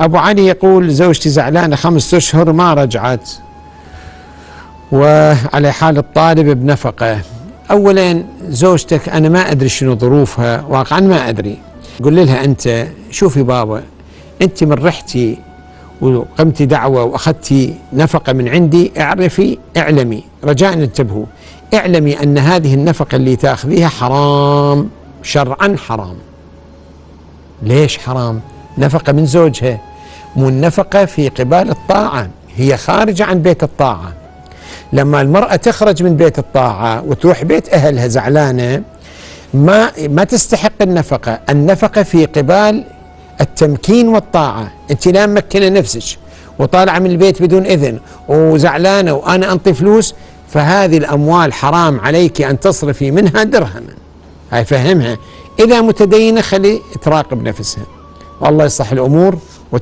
أبو علي يقول زوجتي زعلانة 5 أشهر ما رجعت وعلى حال الطالب بنفقة. أولا زوجتك أنا ما أدري شنو ظروفها، واقعا ما أدري. قل لها أنت شوفي بابا، أنت من رحتي وقمتي دعوة وأخذتي نفقة من عندي، اعلمي رجاء انتبهوا، اعلمي أن هذه النفقة اللي تأخذيها حرام، شرعا حرام. ليش حرام؟ نفقة من زوجها، مو النفقة في قبال الطاعة، هي خارجة عن بيت الطاعة. لما المرأة تخرج من بيت الطاعة وتروح بيت أهلها زعلانة ما تستحق النفقة. النفقة في قبال التمكين والطاعة. أنت لا ممكنة نفسك وطالعة من البيت بدون إذن وزعلانة وأنا أنطي فلوس، فهذه الأموال حرام عليك أن تصرفي منها درهما. هاي فهمها. إذا متدينة خلي تراقب نفسها، والله يصلح الأمور.